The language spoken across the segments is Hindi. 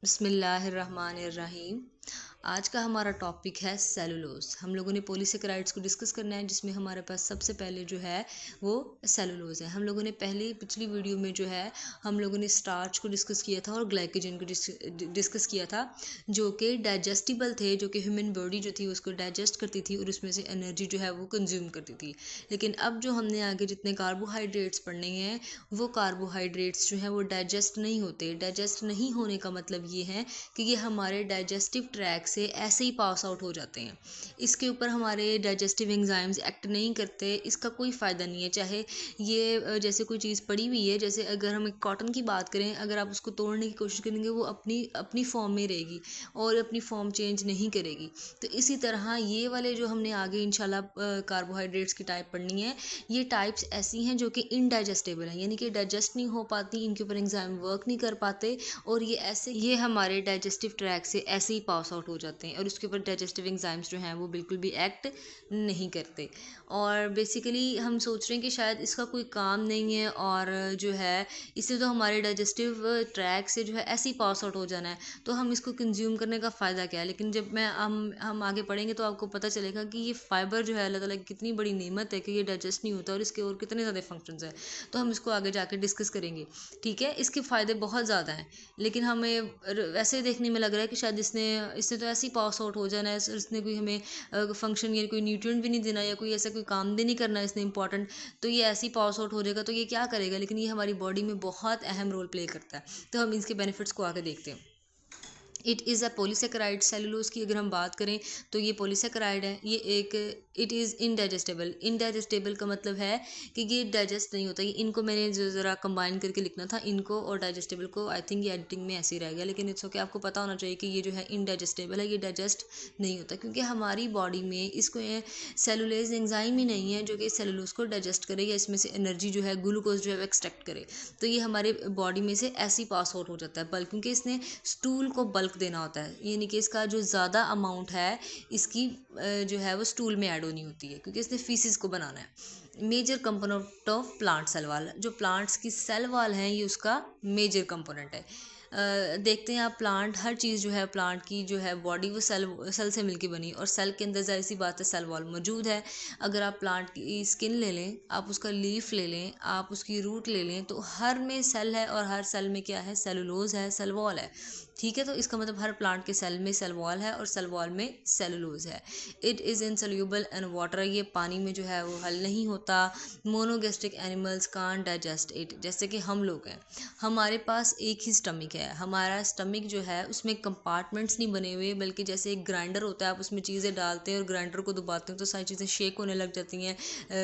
बिस्मिल्लाहिर्रहमानिर्रहीम। आज का हमारा टॉपिक है सेलुलोज। हम लोगों ने पॉलीसेकेराइड्स को डिस्कस करना है, जिसमें हमारे पास सबसे पहले जो है वो सेलुलोज है। हम लोगों ने पिछली वीडियो में जो है हम लोगों ने स्टार्च को डिस्कस किया था और ग्लाइकोजन को डिस्कस किया था, जो कि डाइजेस्टिबल थे, जो कि ह्यूमन बॉडी जो थी उसको डाइजेस्ट करती थी और उसमें से एनर्जी जो है वो कंज्यूम करती थी। लेकिन अब जो हमने आगे जितने कार्बोहाइड्रेट्स पढ़ने हैं, वो कार्बोहाइड्रेट्स जो हैं वो डाइजेस्ट नहीं होते। डाइजेस्ट नहीं होने का मतलब ये है कि ये हमारे डाइजेस्टिव ट्रैक से ऐसे ही पास आउट हो जाते हैं। इसके ऊपर हमारे डाइजेस्टिव एंजाइम्स एक्ट नहीं करते। इसका कोई फ़ायदा नहीं है। चाहे ये जैसे कोई चीज़ पड़ी हुई है, जैसे अगर हम एक कॉटन की बात करें, अगर आप उसको तोड़ने की कोशिश करेंगे वो अपनी अपनी फॉर्म में रहेगी और अपनी फॉर्म चेंज नहीं करेगी। तो इसी तरह ये वाले जो हमने आगे इंशाल्लाह कार्बोहाइड्रेट्स की टाइप पढ़नी है, ये टाइप्स ऐसी हैं जो कि इनडाइजेस्टेबल हैं, यानी कि डाइजेस्ट नहीं हो पाती, इनके ऊपर एंजाइम वर्क नहीं कर पाते और ये हमारे डाइजेस्टिव ट्रैक से ऐसे ही पास आउट हो जाते हैं और उसके ऊपर डाइजेस्टिव एंजाइम्स जो हैं वो बिल्कुल भी एक्ट नहीं करते। और बेसिकली हम सोच रहे हैं कि शायद इसका कोई काम नहीं है और जो है इससे तो हमारे डाइजेस्टिव ट्रैक से जो है ऐसे ही पास आउट हो जाना है, तो हम इसको कंज्यूम करने का फ़ायदा क्या है। लेकिन जब मैं हम आगे पढ़ेंगे तो आपको पता चलेगा कि ये फाइबर जो है अल्लाह ताला की कितनी बड़ी नेमत है कि ये डाइजेस्ट नहीं होता और इसके और कितने ज़्यादा फंक्शंस हैं। तो हम इसको आगे जाके डिस्कस करेंगे। ठीक है, इसके फ़ायदे बहुत ज़्यादा हैं, लेकिन हमें वैसे देखने में लग रहा है कि शायद इसने इसने तो ऐसे ही पास आउट हो जाना है, इसने कोई हमें फंक्शन या कोई न्यूट्रिएंट भी नहीं देना या कोई ऐसा कोई काम भी नहीं करना इसने इंपॉर्टेंट, तो ये ऐसे ही पास आउट हो जाएगा। तो ये क्या करेगा, लेकिन ये हमारी बॉडी में बहुत अहम रोल प्ले करता है। तो हम इसके बेनिफिट्स को आगे देखते हैं। It is a polysaccharide. Cellulose की अगर हम बात करें तो ये पॉलीसेकेराइड है। ये एक इट इज़ इनडाइजेस्टेबल। इनडाइजेस्टेबल का मतलब है कि ये डाइजेस्ट नहीं होता। ये इनको मैंने जो ज़रा कंबाइन करके लिखना था, इनको और डाइजेस्टेबल को। आई थिंक ये एडिटिंग में ऐसे ही रह गया, लेकिन इट्स ओके। आपको पता होना चाहिए कि ये जो है इनडाइजेस्टेबल है, ये डाइजेस्ट नहीं होता क्योंकि हमारी बॉडी में इसको सेलुलेज एंजाइम ही नहीं है जो कि सेलुलोज को डाइजेस्ट करे या इसमें से एनर्जी जो है ग्लूकोज जो है वो एक्सट्रैक्ट करे। तो ये हमारे बॉडी में से ऐसे ही पास आउट हो जाता है बल्क, क्योंकि इसने स्टूल को बल्क देना होता है, यानी कि इसका जो ज़्यादा अमाउंट है इसकी जो है वो स्टूल में ऐड होनी होती है, क्योंकि इसने फीसिस को बनाना है। Major component of plant cell wall, जो प्लांट्स की सेल वाल हैं ये उसका मेजर कंपोनेंट है। देखते हैं आप, प्लांट हर चीज़ जो है प्लांट की जो है बॉडी वो सेल सेल से मिलकर बनी, और सेल के अंदर ज़ाहिर सी बात है सेल वॉल मौजूद है। अगर आप प्लांट की स्किन ले लें, आप उसका लीफ ले लें, आप उसकी रूट ले लें, तो हर में सेल है और हर सेल में क्या है, सेलुलोज है, सेल वॉल है। ठीक है, तो इसका मतलब हर प्लांट के सेल में सेल वॉल है और सेल वॉल में सेलुलोज है। It is insoluble in water. ये पानी में जो है वो हल नहीं होता। मोनोगैस्ट्रिक एनिमल्स कांट डाइजेस्ट इट। जैसे कि हम लोग हैं, हमारे पास एक ही स्टमक है। हमारा स्टमक जो है उसमें कंपार्टमेंट्स नहीं बने हुए, बल्कि जैसे एक ग्राइंडर होता है, आप उसमें चीज़ें डालते हैं और ग्राइंडर को दबाते हैं तो सारी चीज़ें शेक होने लग जाती हैं,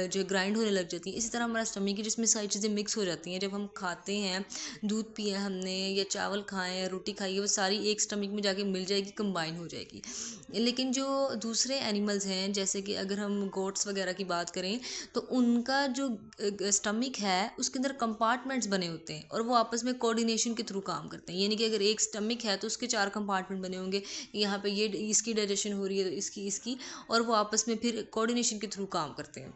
जो ग्राइंड होने लग जाती हैं। इसी तरह हमारा स्टमक है जिसमें सारी चीज़ें मिक्स हो जाती हैं। जब हम खाते हैं, दूध पिया हमने या चावल खाएं या रोटी खाई है, वो सारी एक स्टमक में जाके मिल जाएगी, कंबाइन हो जाएगी। लेकिन जो दूसरे एनिमल्स हैं, जैसे कि अगर हम गोट्स वगैरह की बात करें, तो उनका जो स्टमक है उसके अंदर कंपार्टमेंट्स बने होते हैं और वो आपस में कोऑर्डिनेशन के थ्रू काम करते हैं। यानी कि अगर एक स्टमक है तो उसके 4 कंपार्टमेंट बने होंगे, यहाँ पे ये इसकी डाइजेशन हो रही है तो इसकी, और वो आपस में फिर कोऑर्डिनेशन के थ्रू काम करते हैं।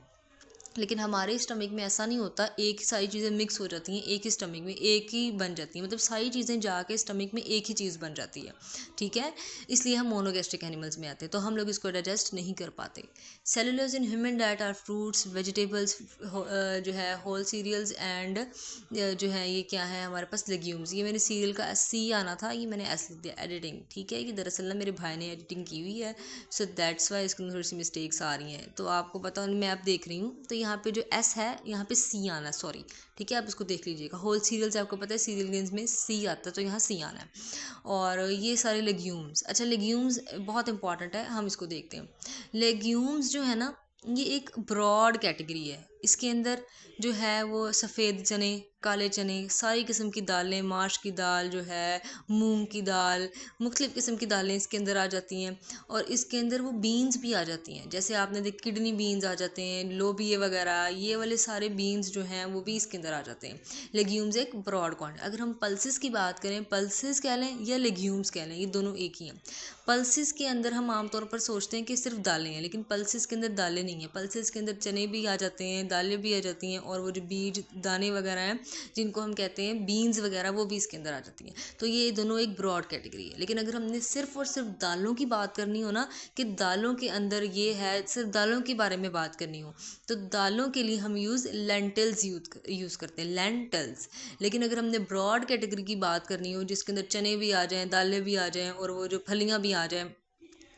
लेकिन हमारे स्टमक में ऐसा नहीं होता, एक ही सारी चीज़ें मिक्स हो जाती हैं, एक ही स्टमक में एक ही बन जाती हैं, मतलब सारी चीज़ें जाके स्टमक में एक ही चीज़ बन जाती है। ठीक है, इसलिए हम मोनोगैस्ट्रिक एनिमल्स में आते हैं, तो हम लोग इसको डाइजेस्ट नहीं कर पाते। Cellulose in human diet are fruits, vegetables, जो है होल सीरियल्स एंड जो है ये क्या है हमारे पास, लेग्यूम्स। ये मैंने सीरियल का सी आना था, ये मैंने एस लिख दिया, एडिटिंग। ठीक है, ये दरअसल ना मेरे भाई ने एडिटिंग की हुई है, सो दैट्स वाई इसमें थोड़ी सी मिस्टेक्स आ रही हैं। तो आपको पता, मैं आप देख रही हूँ तो यहाँ पे जो एस है यहाँ पे सी आना है, सॉरी। ठीक है, आप इसको देख लीजिएगा। होल सीरियल्स आपको पता है सीरियल गेम्स में सी आता है, तो यहाँ सी आना है। और ये सारे लेग्यूम्स, अच्छा लेग्यूम्स बहुत इंपॉर्टेंट है, हम इसको देखते हैं। लेग्यूम्स जो है ना, ये एक ब्रॉड कैटेगरी है। इसके अंदर जो है वो सफ़ेद चने, काले चने, सारी किस्म की दालें, माश की दाल जो है, मूंग की दाल, मुख्तलिफ़ किस्म की दालें इसके अंदर आ जाती हैं। और इसके अंदर वो बीन्स भी आ जाती हैं, जैसे आपने देख किडनी बीन्स आ जाते हैं, लोबिये वगैरह, ये वाले सारे बीन्स जो हैं वो भी इसके अंदर आ जाते हैं। लेग्यूम्स एक ब्रॉड कॉन्ट। अगर हम पल्सेस की बात करें, पल्सेस कह लें या लेग्यूम्स कह लें, ये दोनों एक ही हैं। पल्सेस के अंदर हम आमतौर पर सोचते हैं कि सिर्फ दालें हैं, लेकिन पल्सेस के अंदर दालें नहीं हैं। पल्सेस के अंदर चने भी आ जाते हैं, दालें भी आ जाती हैं, और वो जो बीज दाने वगैरह हैं जिनको हम कहते हैं बीन्स वगैरह, वो भी इसके अंदर आ जाती हैं। तो ये दोनों एक ब्रॉड कैटेगरी है। लेकिन अगर हमने सिर्फ और सिर्फ दालों की बात करनी हो ना, कि दालों के अंदर ये है, सिर्फ दालों के बारे में बात करनी हो, तो दालों के लिए हम लेंटिल्स यूज़ करते हैं, लेंटल्स। लेकिन अगर हमने ब्रॉड कैटेगरी की बात करनी हो, जिसके अंदर चने भी आ जाएँ, दालें भी आ जाएँ और वो जो फलियाँ भी आ जाएँ,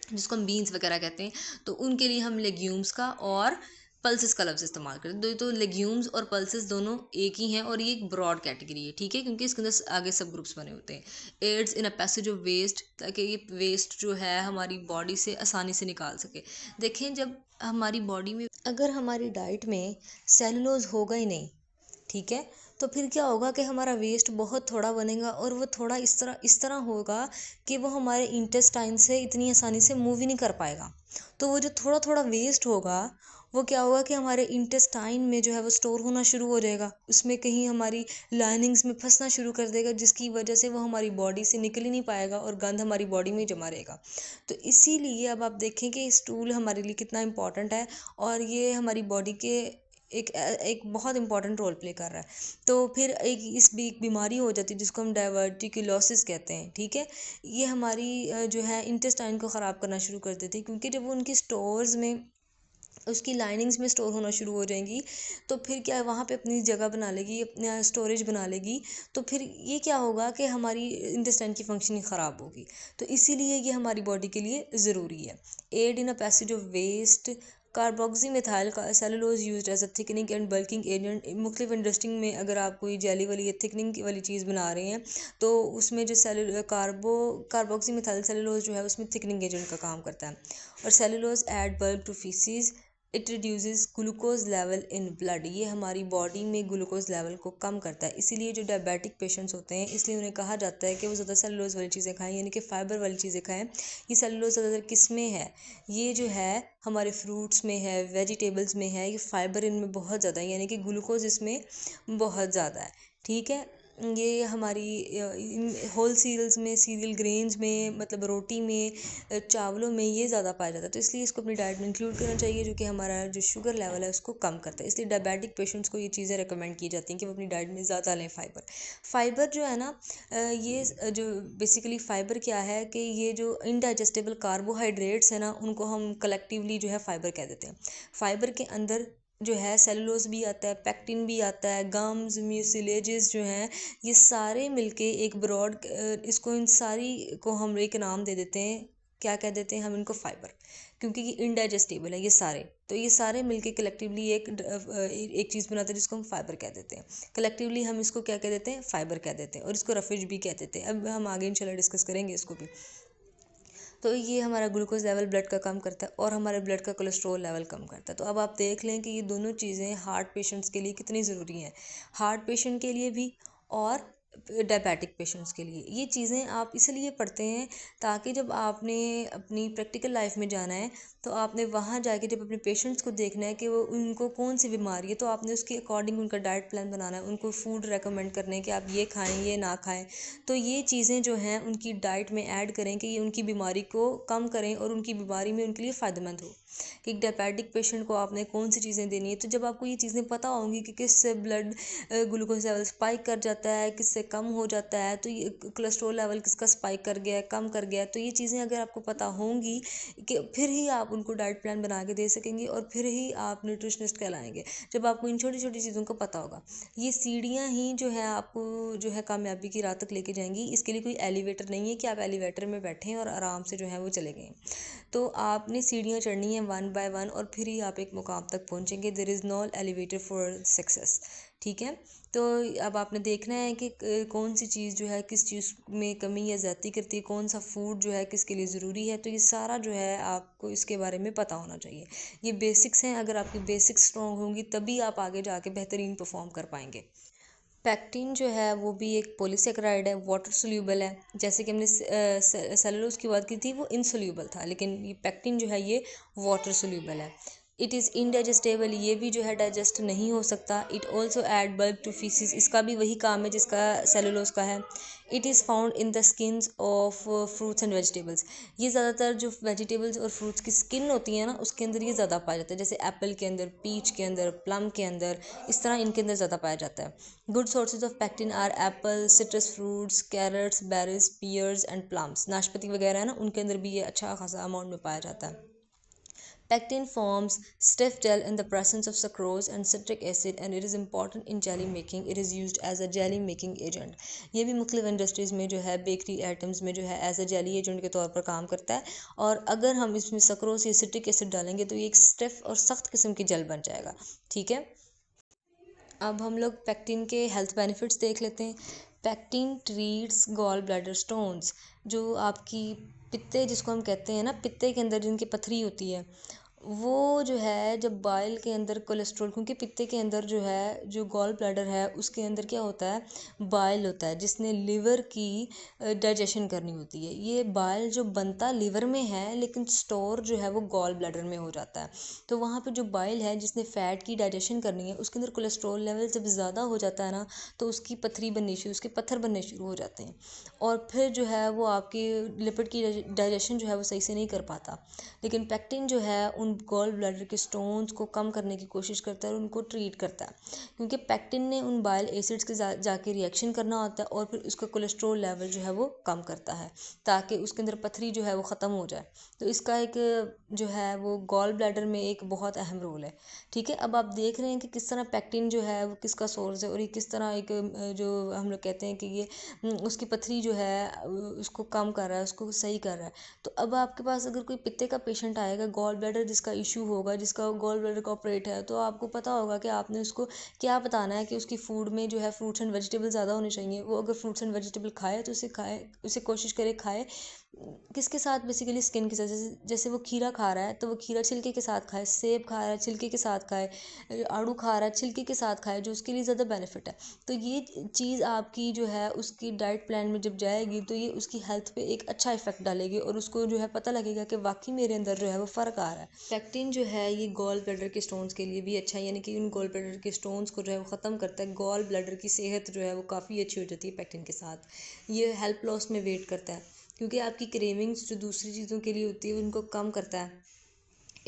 जिसको हम बीन्स वगैरह कहते हैं, तो उनके लिए हम लेग्यूम्स का और पल्सेस का लफ्ज़ इस्तेमाल करते हैं। तो लेग्यूम्स और पल्सेस दोनों एक ही हैं और ये एक ब्रॉड कैटेगरी है, ठीक है, क्योंकि इसके अंदर आगे सब ग्रुप्स बने होते हैं। Aids in a passage of waste, ताकि ये वेस्ट जो है हमारी बॉडी से आसानी से निकाल सके। देखें, जब हमारी बॉडी में अगर हमारी डाइट में सेलुलोज होगा ही नहीं, ठीक है, तो फिर क्या होगा कि हमारा वेस्ट बहुत थोड़ा बनेगा और वो थोड़ा इस तरह होगा कि वो हमारे इंटेस्टाइन से इतनी आसानी से मूव ही नहीं कर पाएगा। तो वो जो थोड़ा थोड़ा वेस्ट होगा, वो क्या होगा कि हमारे इंटेस्टाइन में जो है वो स्टोर होना शुरू हो जाएगा, उसमें कहीं हमारी लाइनिंग्स में फंसना शुरू कर देगा, जिसकी वजह से वो हमारी बॉडी से निकल ही नहीं पाएगा और गंद हमारी बॉडी में जमा रहेगा। तो इसीलिए अब आप देखें कि स्टूल हमारे लिए कितना इंपॉर्टेंट है और ये हमारी बॉडी के एक बहुत इंपॉर्टेंट रोल प्ले कर रहा है। तो फिर एक बीमारी हो जाती है जिसको हम डाइवर्टिकुलोसिस कहते हैं, ठीक है। ये हमारी जो है इंटेस्टाइन को ख़राब करना शुरू कर देती है, क्योंकि जब वो उनकी स्टोर्स में, उसकी लाइनिंग्स में स्टोर होना शुरू हो जाएंगी, तो फिर क्या है, वहाँ पे अपनी जगह बना लेगी, अपना स्टोरेज बना लेगी। तो फिर ये क्या होगा कि हमारी इंटेस्टाइन की फंक्शनिंग ख़राब होगी। तो इसीलिए ये हमारी बॉडी के लिए ज़रूरी है। Aid in a passage of waste, carboxy methyl cellulose used as a thickening and bulking agent. मुख्तलिफ इंडस्ट्रिंग में अगर आप कोई जेली वाली या थिकनिंग वाली चीज़ बना रहे हैं, तो उसमें जो कार्बोक्सी मिथाइल सेलुलोज जो है उसमें थिकनिंग एजेंट का काम करता है। और cellulose add bulk to faeces, it reduces glucose level in blood. ये हमारी बॉडी में ग्लूकोज लेवल को कम करता है। इसीलिए जो डायबिटिक पेशेंट्स होते हैं, इसलिए उन्हें कहा जाता है कि वो ज़्यादा सेलुलोज वाली चीज़ें खाएं, यानी कि फाइबर वाली चीज़ें खाएं। ये सेलुलोज ज़्यादातर किस में है, ये जो है हमारे फ्रूट्स में है, वेजिटेबल्स में है। ये फाइबर इनमें बहुत ज़्यादा है, यानी कि ग्लूकोज इसमें बहुत ज़्यादा है, ठीक है। ये हमारी होल सीरियल्स में, सीरियल ग्रेन्स में, मतलब रोटी में, चावलों में ये ज़्यादा पाया जाता है। तो इसलिए इसको अपनी डाइट में इंक्लूड करना चाहिए, जो कि हमारा जो शुगर लेवल है उसको कम करता है। इसलिए डायबिटिक पेशेंट्स को ये चीज़ें रिकमेंड की जाती हैं कि वो अपनी डाइट में ज़्यादा लें फाइबर जो है ना, ये जो बेसिकली फ़ाइबर क्या है कि ये जो इनडाइजेस्टेबल कार्बोहाइड्रेट्स है ना, उनको हम कलेक्टिवली जो है फ़ाइबर कह देते हैं। फ़ाइबर के अंदर जो है सेलुलोज भी आता है, पेक्टिन भी आता है, गम्स, म्यूसिलेजेस जो हैं, ये सारे मिलके एक ब्रॉड, इसको इन सारी को हम एक नाम दे देते हैं। क्या कह देते हैं हम इनको? फाइबर, क्योंकि ये इनडाइजेस्टेबल है ये सारे। तो ये सारे मिलके कलेक्टिवली एक चीज़ बनाते हैं जिसको हम फाइबर कह देते हैं। कलेक्टिवली हम इसको क्या कह देते हैं? फाइबर कह देते हैं, और इसको रफेज भी कह देते हैं। अब हम आगे इंशाल्लाह डिस्कस करेंगे इसको भी। तो ये हमारा ग्लूकोज लेवल ब्लड का कम करता है और हमारे ब्लड का कोलेस्ट्रॉल लेवल कम करता है। तो अब आप देख लें कि ये दोनों चीज़ें हार्ट पेशेंट्स के लिए कितनी ज़रूरी हैं, हार्ट पेशेंट के लिए भी और डायबिटिक पेशेंट्स के लिए। ये चीज़ें आप इसलिए पढ़ते हैं ताकि जब आपने अपनी प्रैक्टिकल लाइफ में जाना है, तो आपने वहाँ जाके जब अपने पेशेंट्स को देखना है कि वो उनको कौन सी बीमारी है, तो आपने उसके अकॉर्डिंग उनका डाइट प्लान बनाना है, उनको फूड रेकमेंड करने कि आप ये खाएं, ये ना खाएं। तो ये चीज़ें जो हैं उनकी डाइट में ऐड करें कि ये उनकी बीमारी को कम करें और उनकी बीमारी में उनके लिए फ़ायदेमंद हो। कि एक डायबिटिक पेशेंट को आपने कौन सी चीज़ें देनी है, तो जब आपको ये चीज़ें पता होंगी कि किससे ब्लड ग्लूकोज लेवल स्पाइक कर जाता है, किससे कम हो जाता है, तो ये कोलेस्ट्रॉल लेवल किसका स्पाइक कर गया है, कम कर गया है, तो ये चीज़ें अगर आपको पता होंगी, कि फिर ही आप उनको डाइट प्लान बना के दे सकेंगे और फिर ही आप न्यूट्रिशनिस्ट कहलाएंगे, जब आपको इन छोटी छोटी चीज़ों का पता होगा। ये सीढ़ियाँ ही जो है आपको जो है कामयाबी की राह तक लेके जाएंगी। इसके लिए कोई एलिवेटर नहीं है कि आप एलिवेटर में बैठें और आराम से जो है वो चले गए। तो आपने सीढ़ियाँ चढ़नी है 1 बाय 1 और फिर ही आप एक मुकाम तक पहुँचेंगे। There is no elevator for success, ठीक है। तो अब आपने देखना है कि कौन सी चीज़ जो है किस चीज़ में कमी या ज़्यादती करती है, कौन सा फूड जो है किसके लिए ज़रूरी है। तो ये सारा जो है आपको इसके बारे में पता होना चाहिए। ये बेसिक्स हैं, अगर आपकी बेसिक्स स्ट्रॉन्ग होंगी तभी आप आगे जाके बेहतरीन परफॉर्म कर पाएंगे। पैक्टिन जो है वो भी एक पॉलीसेकेराइड है, वाटर सोल्यूबल है। जैसे कि हमने सेलुलोज की बात की थी, वो इनसोल्यूबल था, लेकिन ये पैक्टिन जो है ये वाटर सोल्यूबल है। इट इज़ इनडाइजेस्टेबल, ये भी जो है डाइजेस्ट नहीं हो सकता। It also add bulk to faeces, इसका भी वही काम है जिसका सेलुलोज का है। It is found in the skins of fruits and vegetables, ये ज़्यादातर जो वेजिटेबल्स और फ्रूट्स की स्किन होती है ना उसके अंदर ये ज़्यादा पाया जाता है, जैसे एप्पल के अंदर, पीच के अंदर, प्लम के अंदर, इस तरह इनके अंदर ज़्यादा पाया जाता है। Good sources of pectin are apple, citrus fruits, carrots, berries, pears and plums, नाशपाती वगैरह है ना उनके अंदर भी ये अच्छा खासा अमाउंट में पाया जाता है। Pectin forms stiff gel in the presence of sucrose and citric acid and it is important in jelly making. It is used as a jelly making agent. ये भी मुख्तलिफ इंडस्ट्रीज़ में जो है बेकरी आइटम्स में जो है एज अ जेली एजेंट के तौर पर काम करता है। और अगर हम इसमें सक्रोज या सिट्रिक एसिड डालेंगे तो ये एक स्टिफ और सख्त किस्म की जेल बन जाएगा। ठीक है, अब हम लोग पेक्टिन के हेल्थ बेनिफिट्स देख लेते हैं। Pectin treats gall bladder stones, जो आपकी पित्ते जिसको हम कहते हैं ना, पित्ते के अंदर जिनकी पथरी होती है, वो जो है जब बाइल के अंदर कोलेस्ट्रॉल, क्योंकि पित्ते के अंदर जो है जो गॉल ब्लैडर है उसके अंदर क्या होता है, बाइल होता है जिसने लिवर की डाइजेशन करनी होती है। ये बाइल जो बनता लिवर में है लेकिन स्टोर जो है वो गॉल ब्लैडर में हो जाता है। तो वहाँ पे जो बाइल है जिसने फ़ैट की डाइजेशन करनी है उसके अंदर कोलेस्ट्रॉल लेवल जब ज़्यादा हो जाता है ना तो उसकी पथरी बननी शुरू, उसके पत्थर बनने शुरू हो जाते हैं और फिर जो है वो आपकी लिपिड की डाइजेशन जो है वो सही से नहीं कर पाता। लेकिन पेक्टिन जो है उन गॉल ब्लैडर के स्टोन्स को कम करने की कोशिश करता है और उनको ट्रीट करता है, क्योंकि पेक्टिन ने उन बाइल एसिड्स के जाके रिएक्शन करना होता है और फिर उसका कोलेस्ट्रॉल लेवल जो है वो कम करता है ताकि उसके अंदर पथरी जो है वो ख़त्म हो जाए। तो इसका एक जो है वो गॉल ब्लैडर में एक बहुत अहम रोल है। ठीक है, अब आप देख रहे हैं कि किस तरह पेक्टिन जो है वो किसका सोर्स है और ये किस तरह एक जो हम लोग कहते हैं कि ये उसकी पथरी जो है उसको कम कर रहा है, उसको सही कर रहा है। तो अब आपके पास अगर कोई पित्ते का पेशेंट आएगा, गॉल ब्लैडर जिसका इशू होगा, जिसका गॉल ब्लैडर का ऑपरेट है, तो आपको पता होगा कि आपने उसको क्या बताना है कि उसकी फूड में जो है फ्रूट्स एंड वेजिटेबल ज़्यादा होने चाहिए। वो अगर फ्रूट्स एंड वेजिटेबल खाए तो उसे कोशिश करे खाए किसके साथ, बेसिकली स्किन के साथ। जैसे वो खीरा खा रहा है तो वो खीरा छिलके के साथ खाए, सेब खा रहा है छिलके के साथ खाए, आड़ू खा रहा है छिलके के साथ खाए, जो उसके लिए ज़्यादा बेनिफिट है। तो ये चीज़ आपकी जो है उसकी डाइट प्लान में जब जाएगी तो ये उसकी हेल्थ पे एक अच्छा इफेक्ट डालेगी और उसको जो है पता लगेगा कि वाकई मेरे अंदर जो है वो फ़र्क आ रहा है। पेक्टिन जो है ये गॉल ब्लैडर के स्टोन्स के लिए भी अच्छा है, यानी कि उन गॉल ब्लैडर के स्टोन्स को जो है वो ख़त्म करता है। गॉल ब्लैडर की सेहत जो है वो काफ़ी अच्छी हो जाती है पेक्टिन के साथ। ये हेल्प लॉस में वेट करता है क्योंकि आपकी क्रेविंग्स जो दूसरी चीज़ों के लिए होती है उनको कम करता है।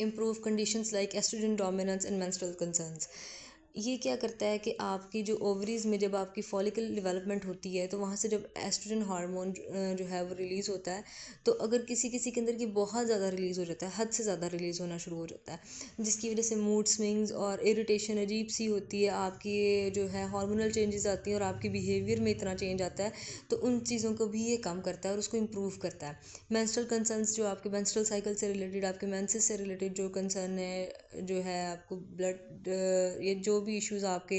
Improve conditions like oestrogen dominance and menstrual concerns, ये क्या करता है कि आपकी जो ओवरीज़ में जब आपकी फॉलिकल डेवलपमेंट होती है तो वहाँ से जब एस्ट्रोजन हार्मोन जो है वो रिलीज़ होता है, तो अगर किसी किसी के अंदर की बहुत ज़्यादा रिलीज़ हो जाता है, हद से ज़्यादा रिलीज़ होना शुरू हो जाता है, जिसकी वजह से मूड स्विंग्स और इरिटेशन अजीब सी होती है, आपकी जो है हार्मोनल चेंजेस आती हैं और आपकी बिहेवियर में इतना चेंज आता है, तो उन चीज़ों को भी ये कम करता है और उसको इम्प्रूव करता है। मेंस्ट्रुअल कंसर्न्स, जो आपके मेंस्ट्रुअल साइकिल से रिलेटेड, आपके मेंसेस से रिलेटेड जो कंसर्न है, जो है आपको ब्लड, ये जो भी इश्यूज़ आपके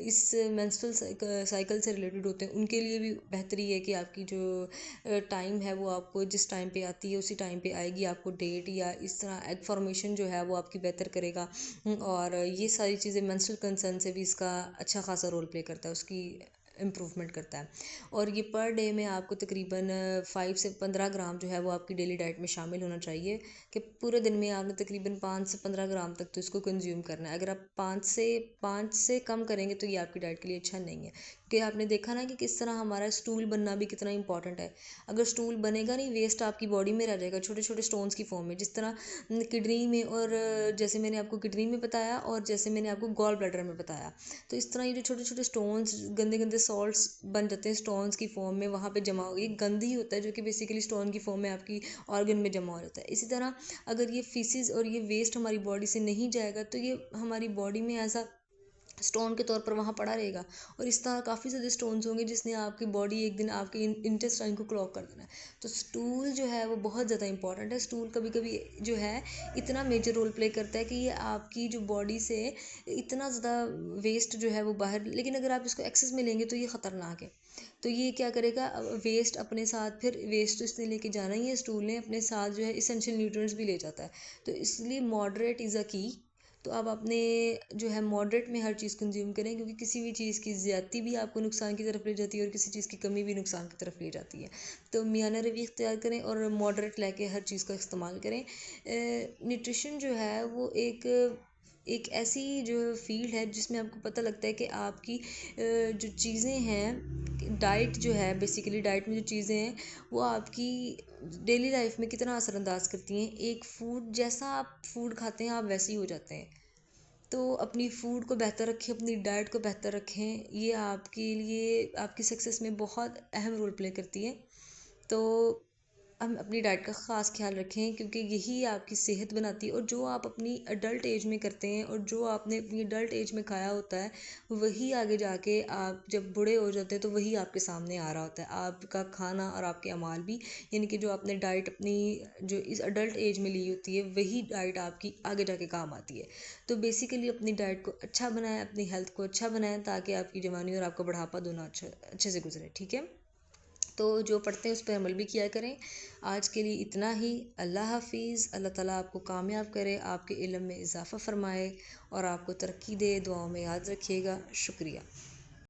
इस मेंस्ट्रुअल साइकिल से रिलेटेड होते हैं उनके लिए भी बेहतरी है कि आपकी जो टाइम है वो आपको जिस टाइम पे आती है उसी टाइम पे आएगी, आपको डेट या इस तरह एग फॉर्मेशन जो है वो आपकी बेहतर करेगा। और ये सारी चीज़ें मेंस्ट्रुअल कंसर्न से भी इसका अच्छा खासा रोल प्ले करता है, उसकी इम्प्रूवमेंट करता है। और ये पर डे में आपको तकरीबन 5 से 15 ग्राम जो है वो आपकी डेली डाइट में शामिल होना चाहिए, कि पूरे दिन में आपने तकरीबन 5 से 15 ग्राम तक तो इसको कंज्यूम करना है। अगर आप 5 से कम करेंगे तो ये आपकी डाइट के लिए अच्छा नहीं है, क्योंकि आपने देखा ना कि किस तरह हमारा स्टूल बनना भी कितना इंपॉर्टेंट है। अगर स्टूल बनेगा नहीं, वेस्ट आपकी बॉडी में रह जाएगा छोटे छोटे स्टोन्स की फॉर्म में, जिस तरह किडनी में, और जैसे मैंने आपको किडनी में बताया और जैसे मैंने आपको गॉल ब्लैडर में बताया, तो इस तरह ये जो छोटे छोटे स्टोन्स, गंदे गंदे सॉल्ट्स बन जाते हैं स्टोन्स की फॉर्म में, वहाँ पे जमा हो गई, गंद ही होता है जो कि बेसिकली स्टोन की फॉर्म में आपकी ऑर्गन में जमा हो जाता है। इसी तरह अगर ये फीसिस और ये वेस्ट हमारी बॉडी से नहीं जाएगा तो ये हमारी बॉडी में ऐसा स्टोन के तौर पर वहाँ पड़ा रहेगा, और इस तरह काफ़ी सारे स्टोन्स होंगे जिसने आपकी बॉडी एक दिन आपके इंटेस्टाइन को क्लॉग कर देना है। तो स्टूल जो है वो बहुत ज़्यादा इंपॉर्टेंट है। स्टूल कभी कभी जो है इतना मेजर रोल प्ले करता है कि ये आपकी जो बॉडी से इतना ज़्यादा वेस्ट जो है वो बाहर, लेकिन अगर आप इसको एक्सेस में लेंगे तो ये ख़तरनाक है। तो ये क्या करेगा, वेस्ट अपने साथ, फिर वेस्ट तो इसने लेके जाना ही है, स्टूल ने अपने साथ जो है इसेंशियल न्यूट्रिएंट्स भी ले जाता है। तो इसलिए मॉडरेट इज़ अ की, तो आप अपने जो है मॉडरेट में हर चीज़ कंज्यूम करें, क्योंकि किसी भी चीज़ की ज़्यादती भी आपको नुकसान की तरफ ले जाती है और किसी चीज़ की कमी भी नुकसान की तरफ ले जाती है। तो मियाना रवि इख्तियार करें और मॉडरेट लेके हर चीज़ का इस्तेमाल करें। न्यूट्रिशन जो है वो एक ऐसी जो फील्ड है जिसमें आपको पता लगता है कि आपकी जो चीज़ें हैं, डाइट जो है, बेसिकली डाइट में जो चीज़ें हैं वो आपकी डेली लाइफ में कितना असरअंदाज करती हैं। एक फूड, जैसा आप फूड खाते हैं आप वैसे ही हो जाते हैं। तो अपनी फूड को बेहतर रखें, अपनी डाइट को बेहतर रखें, ये आपके लिए आपकी सक्सेस में बहुत अहम रोल प्ले करती है। तो हम अपनी डाइट का ख़ास ख्याल रखें, क्योंकि यही आपकी सेहत बनाती है। और जो आप अपनी अडल्ट एज में करते हैं और जो आपने अपनी अडल्ट एज में खाया होता है, वही आगे जाके आप जब बूढ़े हो जाते हैं तो वही आपके सामने आ रहा होता है, आपका खाना और आपके अमाल भी। यानी कि जो आपने डाइट अपनी जो इस अडल्ट एज में ली होती है, वही डाइट आपकी आगे जाके काम आती है। तो बेसिकली अपनी डाइट को अच्छा बनाएं, अपनी हेल्थ को अच्छा बनाएं, ताकि आपकी जवानी और आपका बुढ़ापा दोनों अच्छे से गुजरे। ठीक है, तो जो पढ़ते हैं उस पर अमल भी किया करें। आज के लिए इतना ही। अल्लाह हाफिज़। अल्लाह ताला आपको कामयाब करे, आपके इल्म में इजाफ़ा फ़रमाए और आपको तरक्की दे। दुआओं में याद रखिएगा। शुक्रिया।